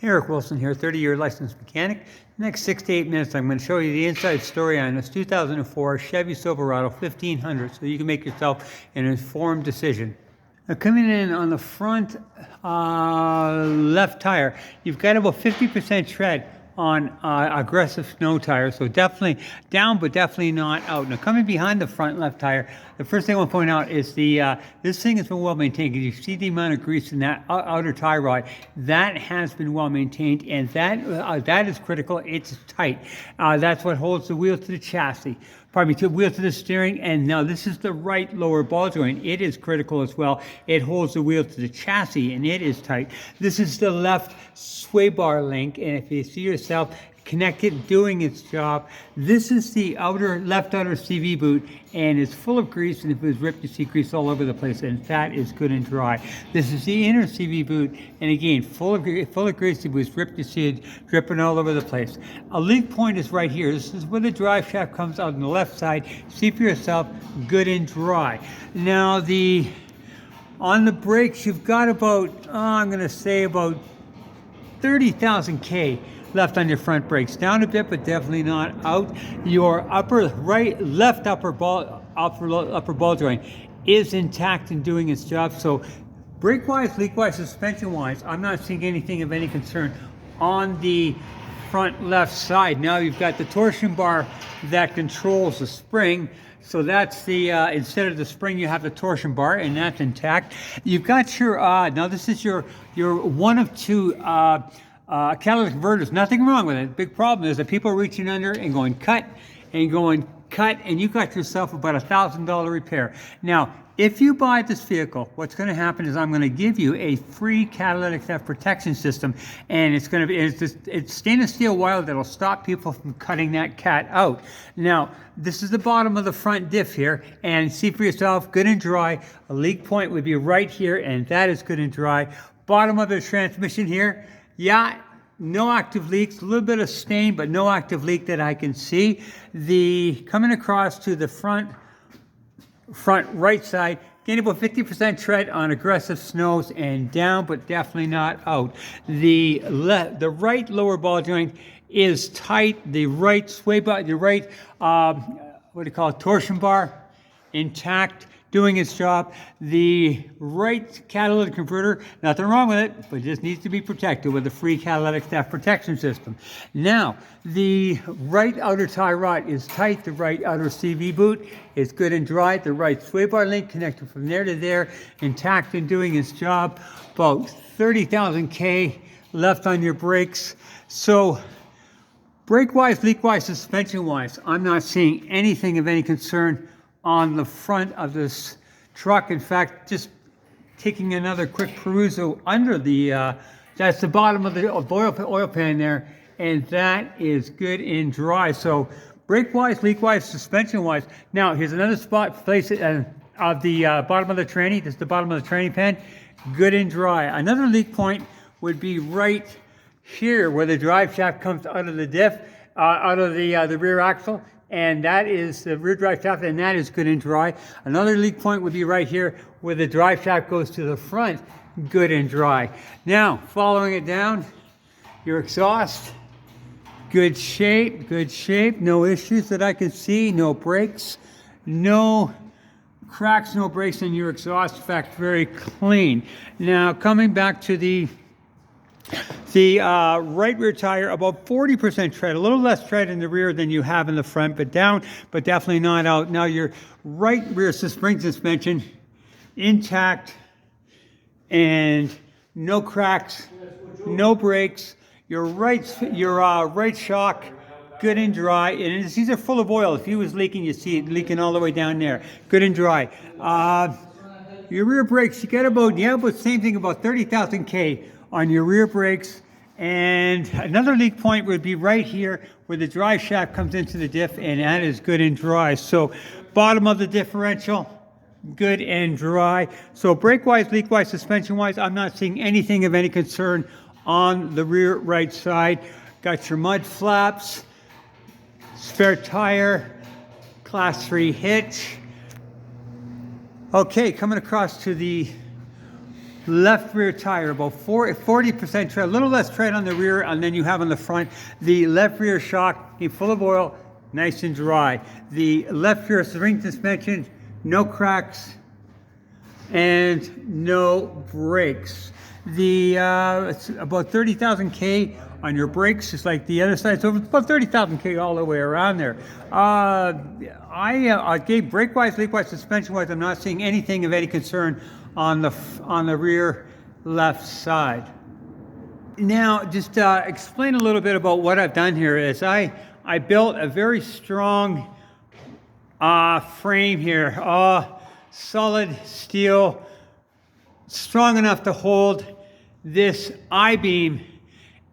Eric Wilson here, 30-year licensed mechanic. Next 6 to 8 minutes, I'm going to show you the inside story on this 2004 Chevy Silverado 1500 so you can make yourself an informed decision. Now, coming in on the front left tire, you've got about 50% tread on aggressive snow tire, so definitely down, but definitely not out. Now, coming behind the front left tire, the first thing I want to point out is this thing has been well maintained. You see the amount of grease in that outer tie rod. That has been well maintained, and that is critical. It's tight. That's what holds the wheel to the chassis. Pardon me, to the wheel to the steering, and now this is the right lower ball joint. It is critical as well. It holds the wheel to the chassis, and it is tight. This is the left sway bar link, and if you see yourself connected, doing its job. This is the left outer CV boot, and it's full of grease, and if it was ripped, you see grease all over the place, and that is good and dry. This is the inner CV boot, and again, full of grease. If it was ripped, you see it dripping all over the place. A leak point is right here. This is where the drive shaft comes out on the left side. See for yourself, good and dry. Now, on the brakes, you've got about, I'm going to say about 30,000 K left on your front brakes. Down a bit, but definitely not out. Your left upper ball joint is intact and doing its job. So brake-wise, leak-wise, suspension-wise, I'm not seeing anything of any concern on the front left side. Now you've got the torsion bar that controls the spring. So that's the, instead of the spring, you have the torsion bar, and that's intact. You've got your, now this is your one of two catalytic converters. Nothing wrong with it. The big problem is that people are reaching under and going cut, and you got yourself about $1,000 repair. Now, if you buy this vehicle, what's going to happen is I'm going to give you a free catalytic theft protection system, and it's going to be it's stainless steel wire that'll stop people from cutting that cat out. Now, this is the bottom of the front diff here, and see for yourself, good and dry. A leak point would be right here, and that is good and dry. Bottom of the transmission here, yeah, no active leaks, a little bit of stain, but no active leak that I can see. Coming across to the front right side, gain about 50% tread on aggressive snows, and down, but definitely not out. The right lower ball joint is tight. The right sway bar, torsion bar, intact, doing its job. The right catalytic converter, nothing wrong with it, but it just needs to be protected with a free catalytic theft protection system. Now, the right outer tie rod is tight. The right outer CV boot is good and dry. The right sway bar link connected from there to there, intact and doing its job. About 30,000 K left on your brakes. So, brake-wise, leak-wise, suspension-wise, I'm not seeing anything of any concern on the front of this truck. In fact, just taking another quick perusal under that's the bottom of the oil pan there, and that is good and dry. So brake-wise, leak-wise, suspension-wise. Now, here's another place of the bottom of the tranny. This is the bottom of the tranny pan, good and dry. Another leak point would be right here where the drive shaft comes out of the diff, out of the rear axle. And that is the rear drive shaft, and that is good and dry. Another leak point would be right here where the drive shaft goes to the front, good and dry. Now, following it down, your exhaust, good shape, no issues that I can see, no breaks, no cracks, no breaks in your exhaust. In fact, very clean. Now, coming back to the right rear tire, about 40% tread, a little less tread in the rear than you have in the front, but down, but definitely not out. Now your right rear spring suspension, intact, and no cracks, no breaks. Your right shock, good and dry, and these are full of oil. If he was leaking, you see it leaking all the way down there, good and dry. Your rear brakes, you got about the same thing, about 30,000 K on your rear brakes. And another leak point would be right here where the drive shaft comes into the diff, and that is good and dry. So bottom of the differential, good and dry. So brake-wise, leak-wise, suspension-wise, I'm not seeing anything of any concern on the rear right side. Got your mud flaps, spare tire, class 3 hitch. Okay, coming across to the left rear tire, about 40% tread, a little less tread on the rear, and then you have on the front. The left rear shock, full of oil, nice and dry. The left rear spring suspension, no cracks and no brakes. It's about 30,000 K on your brakes, just like the other side. So it's about 30,000 K all the way around there. I gave brake-wise, leak-wise, suspension-wise, I'm not seeing anything of any concern on the rear left side. Now, just explain a little bit about what I've done here. Is I built a very strong frame here, solid steel, strong enough to hold this I-beam.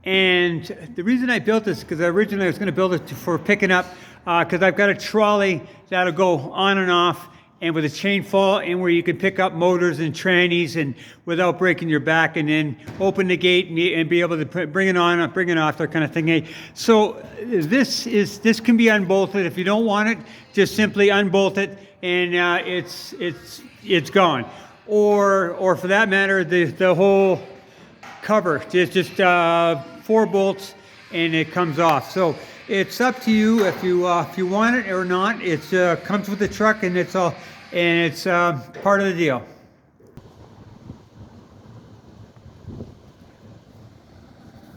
And the reason I built this is because originally I was going to build it for picking up, because I've got a trolley that'll go on and off, and with a chain fall, and where you can pick up motors and trannies and without breaking your back, and then open the gate and be able to bring it on, bring it off, that kind of thing. So this can be unbolted. If you don't want it, just simply unbolt it, and it's gone. Or for that matter, the whole cover, just 4 bolts, and it comes off. So it's up to you if you want it or not. It comes with the truck, and it's part of the deal.